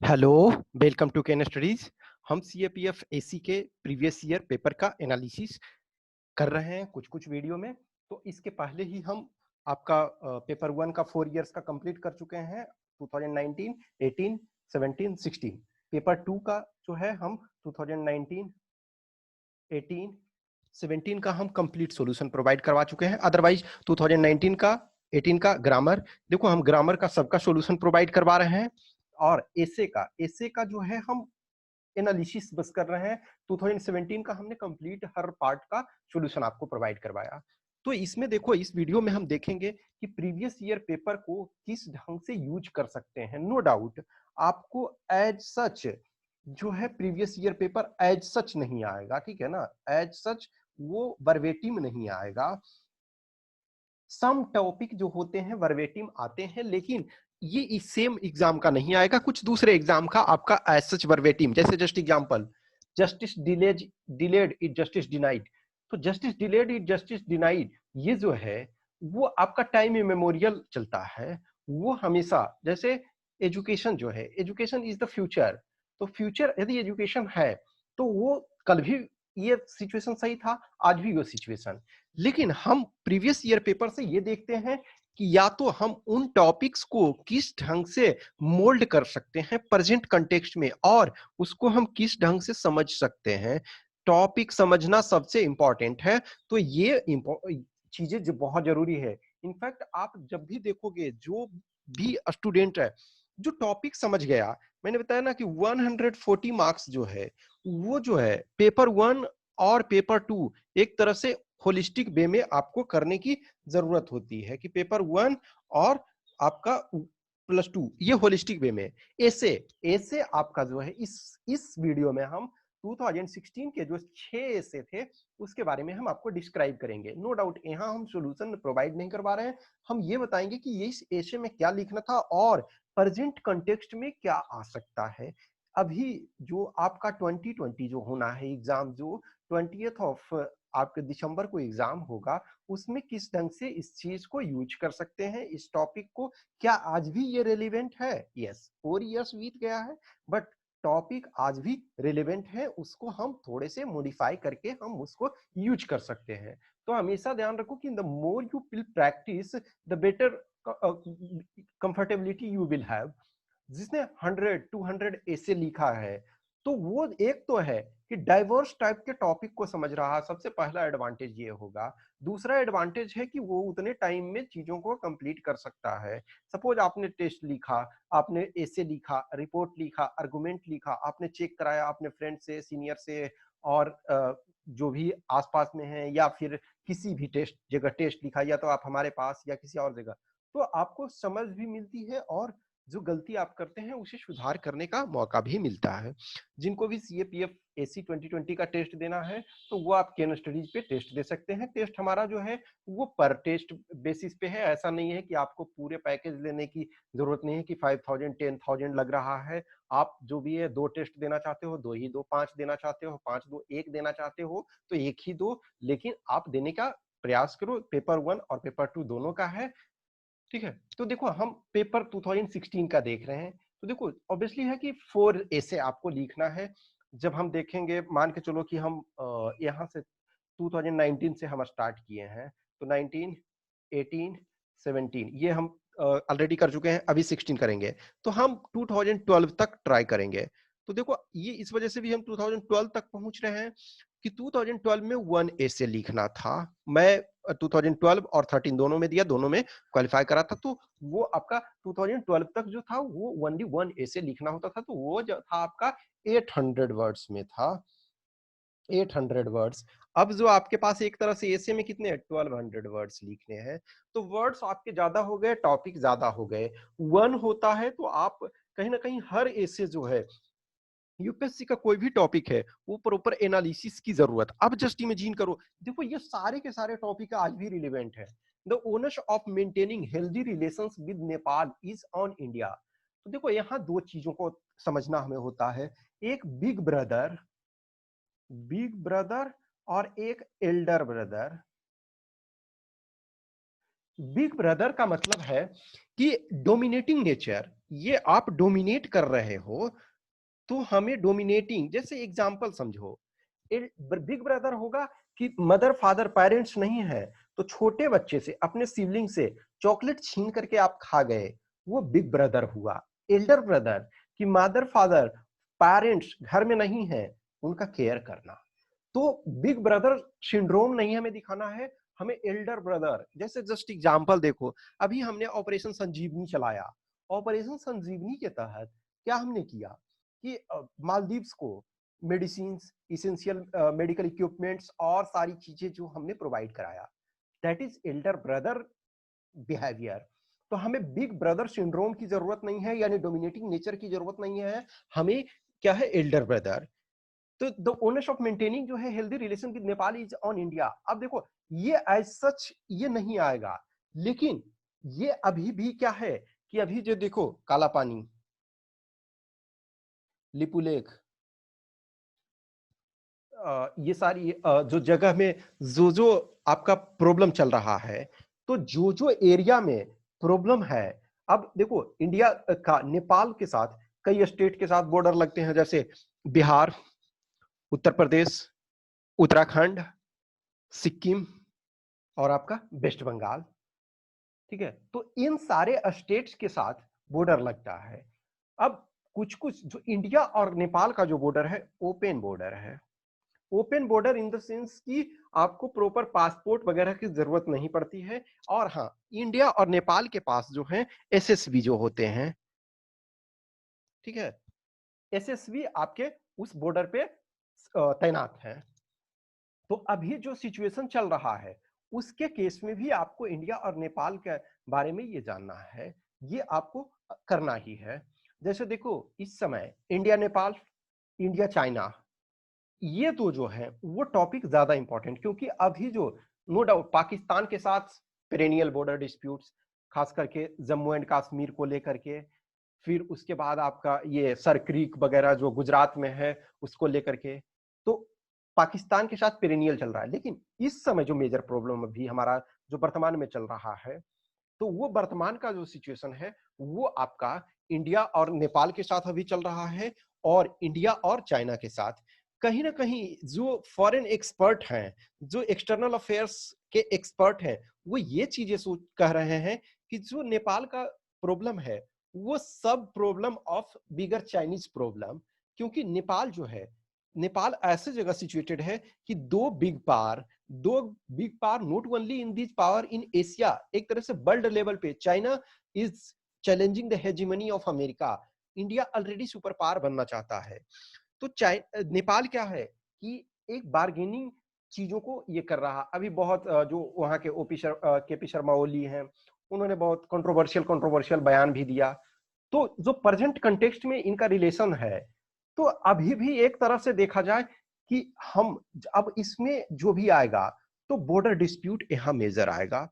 Hello, welcome to Ken studies. हम CAPF AC के previous year paper का analysis कर रहे हैं कुछ कुछ वीडियो में। तो इसके पहले ही हम आपका पेपर 1 का 4 इयर्स का कंप्लीट कर चुके हैं, 2019, 18, 17, 16। पेपर 2 का जो है हम 2019, 18, 17 का हम कंप्लीट सॉल्यूशन प्रोवाइड करवा चुके हैं। अदरवाइज 2019 का 18 का ग्रामर, देखो हम ग्रामर का सबका सॉल्यूशन प्रोवाइड करवा रहे हैं। और एसे का जो है हम एनालिसिस बस कर रहे हैं। 2017 का हमने कंप्लीट हर पार्ट का सॉल्यूशन आपको प्रोवाइड करवाया। तो इसमें देखो, इस वीडियो में हम देखेंगे कि प्रीवियस ईयर पेपर को किस ढंग से यूज कर सकते हैं। नो डाउट आपको एज सच जो है previous year paper as such नहीं आएगा, ठीक है ना, एज सच वो वर्बेटिम नहीं आएगा। सम टॉपिक जो होते हैं वर्बेटिम आते हैं, लेकिन ये इस सेम एग्जाम का नहीं आएगा, कुछ दूसरे एग्जाम का आपका एज सच वर्बेटिम। जैसे just example, justice delayed is justice denied. तो justice delayed is justice denied ये जो है वो आपका टाइम इमेमोरियल चलता है। वो हमेशा, जैसे एजुकेशन जो है, एजुकेशन इज द फ्यूचर। तो फ्यूचर यदि एजुकेशन है तो वो कल भी ये सिचुएशन सही था, आज भी वो सिचुएशन। लेकिन हम प्रीवियस ईयर पेपर से ये देखते हैं कि या तो हम उन टॉपिक्स को किस ढंग से मोल्ड कर सकते हैं प्रेजेंट कंटेक्स्ट में, और उसको हम किस ढंग से समझ सकते हैं। टॉपिक समझना सबसे इंपॉर्टेंट है। तो ये चीजें जो बहुत जरूरी है। इनफैक्ट आप जब भी देखोगे, जो भी स्टूडेंट है जो टॉपिक समझ गया, मैंने बताया ना कि 140 मार्क्स जो है वो जो है पेपर 1 और पेपर 2 एक तरह से होलिस्टिक वे में आपको करने की जरूरत होती है कि पेपर 1 और आपका +2 ये होलिस्टिक वे में। ऐसे आपका जो है इस वीडियो में हम 2016 के जो 6 ऐसे थे उसके बारे में हम आपको डिस्क्राइब करेंगे। नो डाउट यहाँ हम सॉल्यूशन प्रोवाइड नहीं करवा रहे हैं, हम ये बताएंगे कि ये इस ऐसे में क्या लिखना था और प्रेजेंट कंटेक्स्ट में क्या आ सकता है। अभी जो आपका 2020 जो होना है एग्जाम, जो 20th ऑफ आपके दिसंबर को एग्जाम होगा, उसमें किस ढंग से इस चीज को यूज कर सकते हैं, इस टॉपिक को। क्या आज भी ये रेलिवेंट है? यस, 4 इयर्स बीत गया है बट टॉपिक आज भी रेलिवेंट है, उसको हम थोड़े से मॉडिफाई करके हम उसको यूज कर सकते हैं। तो हमेशा ध्यान रखो कि the more you will practice the better comfortability you will have. जिसने 100-200 ऐसे लिखा है तो वो एक तो है कि डाइवर्स टाइप के टॉपिक को समझ रहा है, सबसे पहला एडवांटेज ये होगा। दूसरा एडवांटेज है कि वो उतने टाइम में चीजों को कंप्लीट कर सकता है। सपोज आपने टेस्ट लिखा, आपने ऐसे लिखा, रिपोर्ट लिखा, आर्गुमेंट लिखा, आपने चेक कराया अपने फ्रेंड से, सीनियर से, और जो भी आसपास में है, या फिर किसी भी टेस्ट जगह टेस्ट लिखा, या तो आप हमारे पास या किसी और जगह, तो आपको समझ भी मिलती है और जो गलती आप करते हैं उसे सुधार करने का मौका भी मिलता है। जिनको भी सीएपीएफ एसी 2020 का टेस्ट देना है तो वो आप केन स्टडीज पे टेस्ट दे सकते हैं। टेस्ट हमारा जो है वो पर टेस्ट बेसिस पे है। ऐसा नहीं है कि आपको पूरे पैकेज लेने की जरूरत नहीं है कि 5000 10,000 लग रहा है। आप जो भी है 2 टेस्ट देना चाहते हो 2 ही दो, 5 देना चाहते हो 5 दो, 1 देना चाहते हो तो 1 ही दो, लेकिन आप देने का प्रयास करो। पेपर 1 और पेपर 2 दोनों का है, ठीक है। तो देखो हम पेपर 2016 का देख रहे हैं, तो देखो ऑब्वियसली है कि 4 ऐसे आपको लिखना है। जब हम देखेंगे, मान के चलो कि हम यहाँ से 2019 से हम स्टार्ट किए हैं, तो 19, 18, 17 ये हम ऑलरेडी कर चुके हैं, अभी 16 करेंगे। तो हम 2012 तक ट्राई करेंगे। तो देखो ये इस वजह से भी हम 2012 तक पहुंच रहे हैं कि 2012 में 1 ऐसे लिखना था। मैं 2012 और 13 दोनों में दिया, दोनों में क्वालिफाई करा था। तो वो आपका 2012 तक जो था वो ओनली 1 ऐसे लिखना होता था, तो वो जो था आपका 800 वर्ड्स में था, 800 वर्ड्स। अब जो आपके पास एक तरह से ऐसे में कितने 1200 वर्ड्स लिखने हैं, तो वर्ड्स आपके ज्यादा हो गए, टॉपिक ज्यादा हो गए। 1 होता है तो आप कहीं ना कहीं हर ऐसे जो है, यूपीएससी का कोई भी टॉपिक है वो प्रॉपर एनालिसिस की जरूरत। अब जस्ट इमेजिन करो, देखो ये सारे के सारे टॉपिक आज भी रिलेवेंट है। The owners of maintaining healthy relations with Nepal is on India. तो देखो यहाँ 2 चीजों को समझना हमें होता है, एक बिग ब्रदर और एक एल्डर ब्रदर। बिग ब्रदर का मतलब है कि डोमिनेटिंग नेचर, ये आप डोमिनेट कर रहे हो, तो हमें डोमिनेटिंग, जैसे एग्जांपल समझो, बिग ब्रदर होगा कि मदर फादर पेरेंट्स नहीं है, तो छोटे बच्चे से, अपने सिबलिंग से चॉकलेट छीन करके आप खा गए, वो बिग ब्रदर हुआ। एल्डर ब्रदर कि मदर फादर पेरेंट्स घर में नहीं है, उनका केयर करना। तो बिग ब्रदर सिंड्रोम नहीं हमें दिखाना है, हमें एल्डर ब्रदर, जैसे जस्ट एग्जांपल देखो, अभी हमने ऑपरेशन संजीवनी चलाया। ऑपरेशन संजीवनी के तहत क्या हमने किया कि मालदीव्स को मेडिसिन, इसेंशियल मेडिकल इक्विपमेंट्स और सारी चीजें जो हमने प्रोवाइड कराया, that is Elder brother behaviour. तो हमें बिग ब्रदर सिंड्रोम की जरूरत नहीं है, यानी डोमिनेटिंग नेचर की जरूरत नहीं है, हमें क्या है, एल्डर ब्रदर। तो द ओनर्स ऑफ मेंटेनिंग जो है healthy relation with Nepal is on India. अब देखो, ये एज सच ये नहीं आएगा, लेकिन ये अभी भी क्या है कि अभी जो देखो, काला पानी, लिपुलेख, ये सारी जो जगह में जो आपका प्रॉब्लम चल रहा है, तो जो एरिया में प्रॉब्लम है, अब देखो इंडिया का नेपाल के साथ कई स्टेट के साथ बॉर्डर लगते हैं, जैसे बिहार, उत्तर प्रदेश, उत्तराखंड, सिक्किम और आपका वेस्ट बंगाल। ठीक है, तो इन सारे स्टेट्स के साथ बॉर्डर लगता है। अब कुछ कुछ जो इंडिया और नेपाल का जो बॉर्डर है, ओपन बॉर्डर है। Open border in the sense कि आपको प्रॉपर पासपोर्ट वगैरह की जरूरत नहीं पड़ती है। और हाँ, इंडिया और नेपाल के पास जो है एसएसबी जो होते हैं, ठीक है, एसएसबी आपके उस बॉर्डर पे तैनात है। तो अभी जो सिचुएशन चल रहा है, उसके केस में भी आपको इंडिया और नेपाल के बारे में ये जानना है, ये आपको करना ही है। जैसे देखो, इस समय इंडिया नेपाल, इंडिया चाइना, ये तो जो है वो टॉपिक ज्यादा इंपॉर्टेंट, क्योंकि अभी जो नो डाउट पाकिस्तान के साथ पेरेनियल बॉर्डर डिस्प्यूट्स, खास करके जम्मू एंड कश्मीर को लेकर के, फिर उसके बाद आपका ये सर क्रीक वगैरह जो गुजरात में है उसको लेकर के, तो पाकिस्तान के साथ पेरेनियल चल रहा है। लेकिन इस समय जो मेजर प्रॉब्लम अभी हमारा जो वर्तमान में चल रहा है, तो वो वर्तमान का जो सिचुएशन है वो आपका इंडिया और नेपाल के साथ अभी चल रहा है, और इंडिया और चाइना के साथ। कहीं ना कहीं जो फॉरेन एक्सपर्ट हैं, जो एक्सटर्नल अफेयर्स के एक्सपर्ट हैं, वो ये चीजें सोच कह रहे हैं कि जो नेपाल का प्रॉब्लम है वो सब problem of bigger Chinese problem. क्योंकि नेपाल जो है, नेपाल ऐसे जगह सिचुएटेड है कि दो big power not only in this power in Asia, एक तरह से वर्ल्ड लेवल पे China is challenging the hegemony of America. India already super power बनना चाहता है। तो नेपाल क्या है कि एक बार्गेनिंग चीजों को ये कर रहा। अभी बहुत जो वहां के केपी शर्मा ओली हैं, उन्होंने बहुत कंट्रोवर्शियल बयान भी दिया। तो जो प्रेजेंट कंटेक्स्ट में इनका रिलेशन है, तो अभी भी एक तरह से देखा जाए कि हम अब इसमें जो भी आएगा, तो बॉर्डर डिस्प्यूट यहां मेजर आएगा।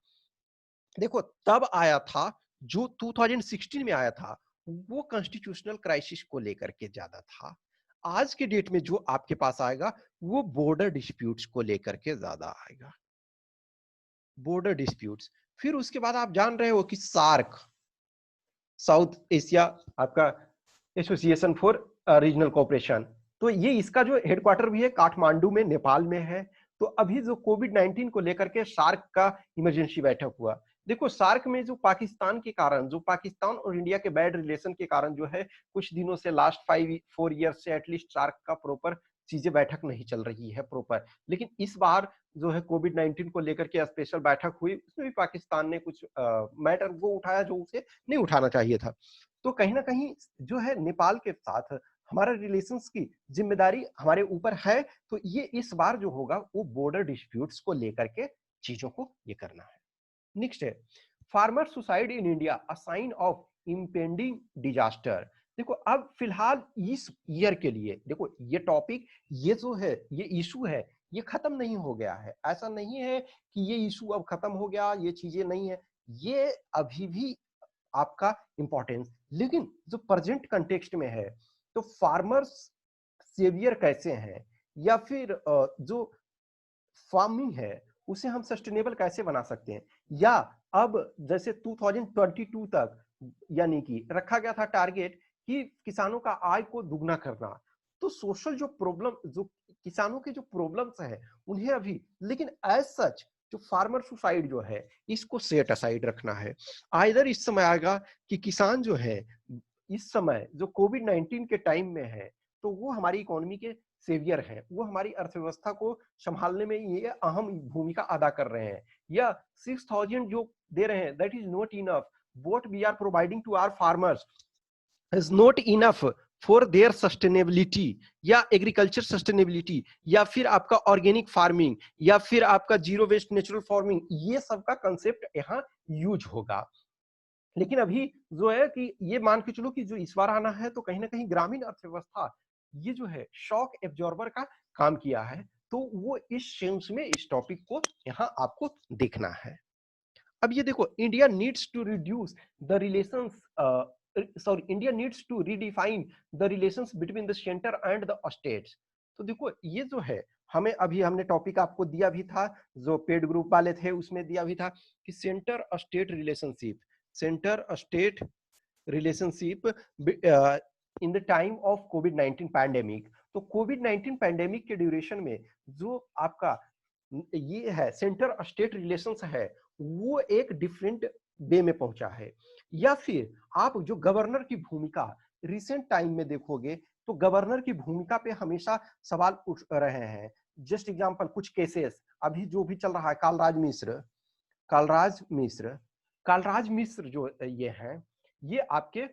देखो, तब आया था जो 2016 में आया था, वो कॉन्स्टिट्यूशनल क्राइसिस को लेकर के ज्यादा था। आज के डेट में जो आपके पास आएगा, वो बॉर्डर डिस्प्यूट्स को लेकर के ज्यादा आएगा। बॉर्डर डिस्प्यूट्स, फिर उसके बाद आप जान रहे हो कि सार्क, साउथ एशिया आपका एसोसिएशन फॉर रीजनल कोऑपरेशन, तो ये इसका जो हेडक्वार्टर भी है काठमांडू में, नेपाल में है। तो अभी जो कोविड-19 को लेकर के सार्क का इमरजेंसी बैठक हुआ। देखो, सार्क में जो पाकिस्तान के कारण, जो पाकिस्तान और इंडिया के बैड रिलेशन के कारण जो है, कुछ दिनों से लास्ट 5-4 ईयर से एटलीस्ट सार्क का प्रॉपर चीजें बैठक नहीं चल रही है प्रॉपर। लेकिन इस बार जो है कोविड-19 को लेकर के स्पेशल बैठक हुई, उसमें भी पाकिस्तान ने कुछ मैटर वो उठाया जो उसे नहीं उठाना चाहिए था। तो कहीं ना कहीं जो है नेपाल के साथ हमारा रिलेशंस की जिम्मेदारी हमारे ऊपर है। तो ये इस बार जो होगा वो बॉर्डर डिस्प्यूट्स को लेकर के चीजों को ये करना है। नेक्स्ट है farmer suicide in India, a sign of impending disaster. देखो, अब फिलहाल इस ईयर के लिए देखो, ये टॉपिक, ये जो है, ये इशू है, ये खत्म नहीं हो गया है। ऐसा नहीं है कि ये इशू अब खत्म हो गया, ये चीजें नहीं है, ये अभी भी आपका इंपॉर्टेंस। लेकिन जो प्रेजेंट कंटेक्स्ट में है, तो फार्मर्स सेवियर कैसे हैं, या फिर जो फार्मिंग है उसे हम सस्टेनेबल कैसे बना सकते हैं, या अब जैसे 2022 तक यानी कि रखा गया था टारगेट कि किसानों का आय को दुगना करना। तो सोशल जो प्रॉब्लम, जो किसानों के जो प्रॉब्लम्स है उन्हें अभी, लेकिन एज सच जो फार्मर सुसाइड जो है इसको सेट असाइड रखना है। आइदर इस समय आएगा कि किसान जो है इस समय जो कोविड 19 के टाइम में है, तो वो हमारी इकोनॉमी के सेवियर हैं, वो हमारी अर्थव्यवस्था को संभालने में ये अहम भूमिका अदा कर रहे हैं। या 6000 जो दे रहे हैं, that is not enough. what we are providing to our farmers is not enough for their sustainability या एग्रीकल्चर सस्टेनेबिलिटी, या फिर आपका ऑर्गेनिक फार्मिंग, या फिर आपका जीरो वेस्ट नेचुरल फार्मिंग, ये सब का कंसेप्ट यहाँ यूज होगा। लेकिन अभी जो है कि ये मान के चलो कि जो इस बार आना है, तो कहीं ना कहीं ग्रामीण अर्थव्यवस्था ये जो है शॉक एब्जॉर्बर का काम किया है। तो वो इस सेंस में इस टॉपिक को यहाँ आपको देखना है। अब ये देखो, India needs to reduce the relations, sorry, India needs to redefine the relations between the centre and the states. तो देखो ये जो है, हमें अभी हमने टॉपिक आपको दिया भी था, जो पेड ग्रुप वाले थे उसमें दिया भी था कि centre state relationship, centre state relationship in the time of Covid 19 pandemic. तो कोविड 19 पैंडेमिक के ड्यूरेशन में जो आपका ये है सेंटर स्टेट रिलेशंस है, वो एक डिफरेंट वे में पहुंचा है। या फिर आप जो गवर्नर की भूमिका रिसेंट टाइम में देखोगे, तो गवर्नर की भूमिका पे हमेशा सवाल उठ रहे हैं। जस्ट एग्जांपल, कुछ केसेस अभी जो भी चल रहा है, कालराज मिश्र जो ये हैं, ये आपके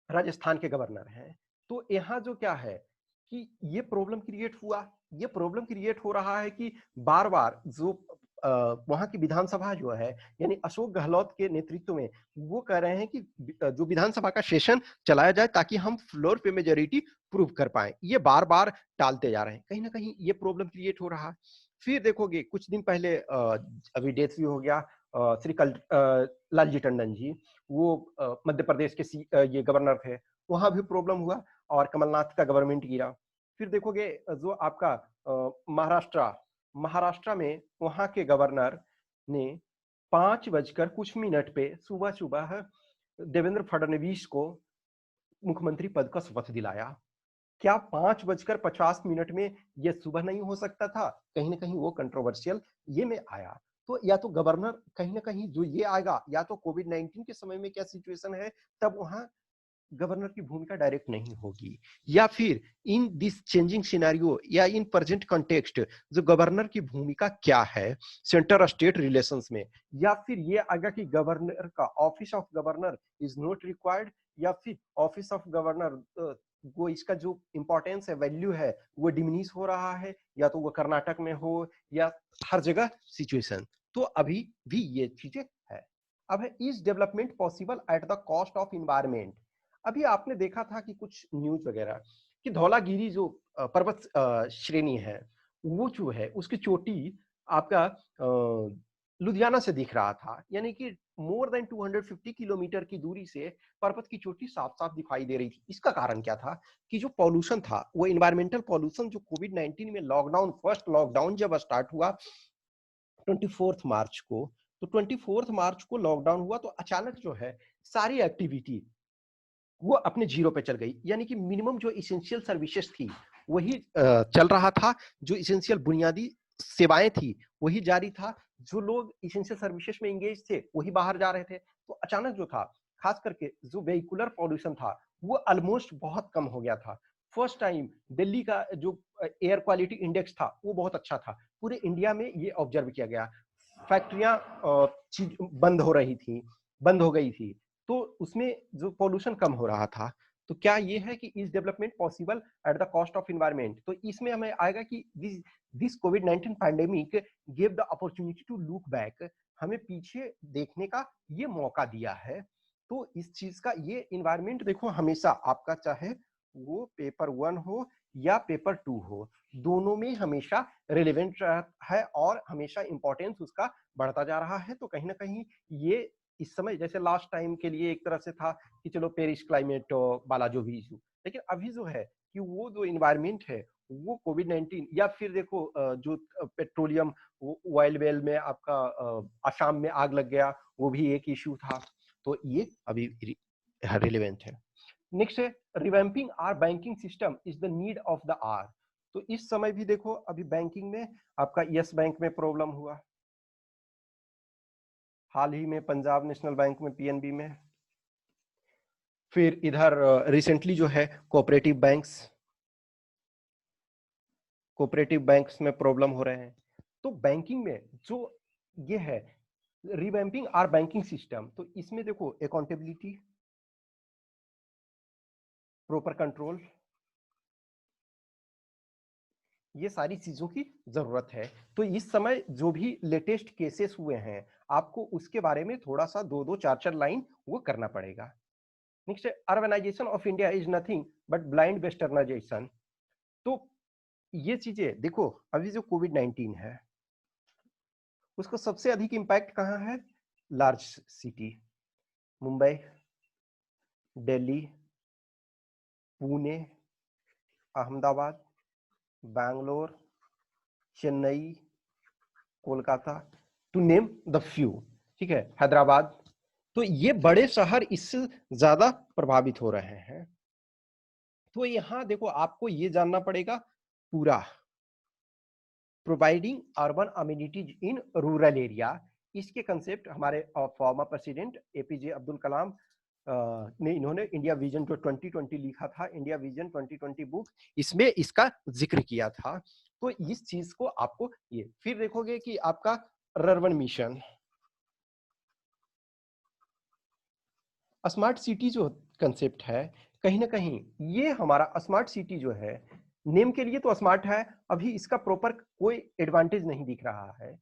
राजस्थान के गवर्नर हैं। तो यहाँ जो क्या है कि ये प्रॉब्लम क्रिएट हुआ, ये प्रॉब्लम क्रिएट हो रहा है कि बार बार जो वहां की विधानसभा जो है, यानी अशोक गहलोत के नेतृत्व में, वो कह रहे हैं कि जो विधानसभा का सेशन चलाया जाए ताकि हम फ्लोर पे मेजोरिटी प्रूव कर पाए। ये बार बार टालते जा रहे हैं, कहीं ना कहीं ये प्रॉब्लम क्रिएट हो रहा है। फिर देखोगे कुछ दिन पहले अभी डेथ भी हो गया श्री लालजी टंडन जी, वो मध्य प्रदेश के ये गवर्नर थे, वहां भी प्रॉब्लम हुआ और कमलनाथ का गवर्नमेंट गिरा। फिर देखोगे जो आपका महाराष्ट्र में वहां के गवर्नर ने 5 बजकर कुछ मिनट पे सुबह सुबह देवेंद्र फडणवीस को मुख्यमंत्री पद का शपथ दिलाया। क्या 5 बजकर 50 मिनट में यह सुबह नहीं हो सकता था? कहीं ना कहीं वो कंट्रोवर्शियल ये में आया। तो या तो गवर्नर कहीं ना कहीं जो ये आएगा, या तो कोविड 19 के समय में क्या सिचुएशन है, तब वहां गवर्नर की भूमिका डायरेक्ट नहीं होगी, या फिर इन दिस चेंजिंग सिनेरियो या इन प्रेजेंट कॉन्टेक्स्ट जो गवर्नर की भूमिका क्या है सेंटर स्टेट रिलेशंस में, या फिर ये आएगा कि गवर्नर का office of governor is not required, या फिर ऑफिस ऑफ गवर्नर वो इसका जो इंपॉर्टेंस है, वैल्यू है, वो डिमिनिश हो रहा है, या तो वो कर्नाटक में हो या हर जगह सिचुएशन। तो अभी भी ये चीजें है। अब है, is development possible at the cost of environment. अभी आपने देखा था कि कुछ न्यूज वगैरह कि धौलागिरी जो पर्वत श्रेणी है, वो जो है उसकी चोटी आपका लुधियाना से दिख रहा था, यानी कि मोर देन 250 किलोमीटर की दूरी से पर्वत की चोटी साफ साफ दिखाई दे रही थी। इसका कारण क्या था कि जो पॉल्यूशन था, वो इन्वायरमेंटल पॉल्यूशन, जो कोविड 19 में लॉकडाउन, फर्स्ट लॉकडाउन जब स्टार्ट हुआ 24 मार्च को, तो 24 मार्च को लॉकडाउन हुआ, तो अचानक जो है सारी एक्टिविटी वो अपने जीरो पे चल गई, यानी कि मिनिमम जो इसेंशियल सर्विसेज थी वही चल रहा था, जो इसेंशियल बुनियादी सेवाएं थी वही जारी था, जो लोग इसेंशियल सर्विसेज में एंगेज थे वही बाहर जा रहे थे। तो अचानक जो था, खास करके जो वेहिकुलर पॉल्यूशन था वो ऑलमोस्ट बहुत कम हो गया था। फर्स्ट टाइम दिल्ली का जो एयर क्वालिटी इंडेक्स था वो बहुत अच्छा था, पूरे इंडिया में ये ऑब्जर्व किया गया। फैक्ट्रियां बंद हो रही थी, बंद हो गई थी, तो उसमें जो पॉल्यूशन कम हो रहा था। तो क्या ये है कि is development possible at the cost of environment? तो इसमें हमें आएगा कि this covid 19 pandemic give the opportunity to look back, हमें पीछे देखने का ये मौका दिया है। तो इस चीज का ये इन्वायरमेंट देखो, हमेशा आपका चाहे वो पेपर 1 हो या पेपर 2 हो, दोनों में हमेशा रिलेवेंट है और हमेशा इंपॉर्टेंस उसका बढ़ता जा रहा है। तो कहीं ना कहीं ये इस समय जैसे लास्ट टाइम के लिए एक तरह से था कि चलो पेरिस क्लाइमेट वाला जो भी इशू, लेकिन अभी जो है कि वो जो इन्वायरमेंट है वो कोविड 19, या फिर देखो जो पेट्रोलियम ऑयल वेल में आपका असम में आग लग गया, वो भी एक इशू था। तो ये अभी रिलेवेंट है। नेक्स्ट है revamping our banking system is the need of the hour. तो इस समय भी देखो अभी बैंकिंग में आपका यस बैंक में प्रॉब्लम हुआ, हाल ही में पंजाब नेशनल बैंक में, पीएनबी में, फिर इधर रिसेंटली जो है कोऑपरेटिव बैंक्स में प्रॉब्लम हो रहे हैं। तो बैंकिंग में जो ये है रिवैम्पिंग आवर बैंकिंग सिस्टम, तो इसमें देखो अकाउंटेबिलिटी, प्रॉपर कंट्रोल, ये सारी चीजों की जरूरत है। तो इस समय जो भी लेटेस्ट केसेस हुए हैं आपको उसके बारे में थोड़ा सा 2-2 4-4 लाइन वो करना पड़ेगा। Next urbanisation of India is nothing but blind westernisation. तो ये चीजें देखो अभी जो कोविड-19 है उसको सबसे अधिक इंपैक्ट कहाँ है? Large city, Mumbai, Delhi, Pune, Ahmedabad, Bangalore, Chennai, Kolkata, to name the few, ठीक है, हैदराबाद। तो ये बड़े शहर इससे ज्यादा प्रभावित हो रहे हैं। तो यहां देखो आपको ये जानना पड़ेगा पूरा providing urban amenities in rural area, इसके कंसेप्ट हमारे former president APJ Abdul Kalam ने इन्होंने इंडिया विजन जो 2020 लिखा था, इंडिया विजन 2020 बुक, इसमें इसका जिक्र किया था। तो इस चीज को आपको ये फिर देखोगे कि आपका अर्बन मिशन, स्मार्ट सिटी जो कंसेप्ट है कहीं ना कहीं ये हमारा स्मार्ट सिटी जो है नेम के लिए तो स्मार्ट है, अभी इसका प्रॉपर कोई एडवांटेज नहीं दिख रहा है।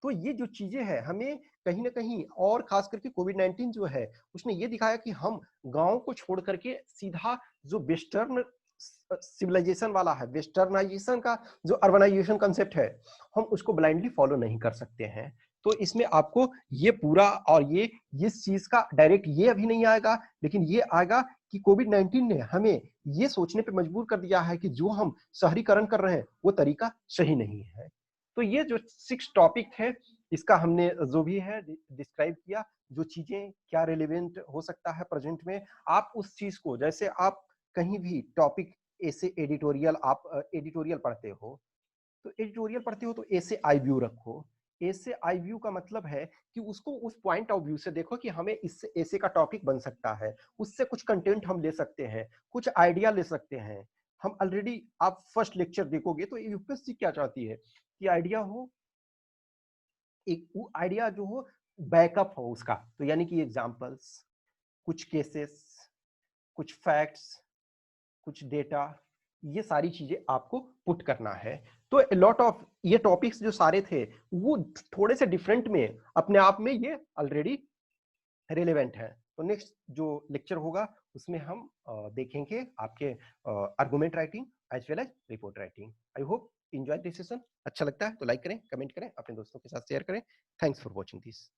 तो ये जो चीजें हैं हमें कहीं ना कहीं, और खास करके कोविड-19 जो है उसने ये दिखाया कि हम गांव को छोड़ करके सीधा जो वेस्टर्न सिविलाइजेशन वाला है, वेस्टर्नाइजेशन का जो अर्बनाइजेशन कंसेप्ट है हम उसको ब्लाइंडली फॉलो नहीं कर सकते हैं। तो इसमें आपको ये पूरा और ये इस चीज का डायरेक्ट ये अभी नहीं आएगा, लेकिन ये आएगा कि कोविड-19 ने हमें ये सोचने पे मजबूर कर दिया है कि जो हम शहरीकरण कर रहे हैं वो तरीका सही नहीं है। तो ये जो 6 टॉपिक थे इसका हमने जो भी है डिस्क्राइब किया, जो चीजें क्या रिलेवेंट हो सकता है प्रेजेंट में, आप उस चीज को जैसे आप कहीं भी टॉपिक ऐसे एडिटोरियल आप एडिटोरियल पढ़ते हो, तो एडिटोरियल पढ़ते हो तो ए से आई व्यू रखो। ए से आई व्यू का मतलब है कि उसको उस पॉइंट ऑफ व्यू से देखो कि हमें इससे ऐसे का टॉपिक बन सकता है, उससे कुछ कंटेंट हम ले सकते हैं, कुछ आइडिया ले सकते हैं। हम ऑलरेडी आप फर्स्ट लेक्चर देखोगे तो यूपीएससी क्या चाहती है कि आइडिया हो, एक वो आइडिया जो हो बैकअप हो उसका, तो यानी कि एग्जांपल्स, कुछ केसेस, कुछ फैक्ट्स, कुछ डेटा, ये सारी चीजें आपको पुट करना है। तो लॉट ऑफ ये टॉपिक्स जो सारे थे वो थोड़े से डिफरेंट में अपने आप में ये ऑलरेडी रिलेवेंट है। तो नेक्स्ट जो लेक्चर होगा उसमें हम देखेंगे आपके argument writing as well as report writing. I hope enjoy this session. अच्छा लगता है तो लाइक करें, कमेंट करें, अपने दोस्तों के साथ शेयर करें। Thanks for watching this.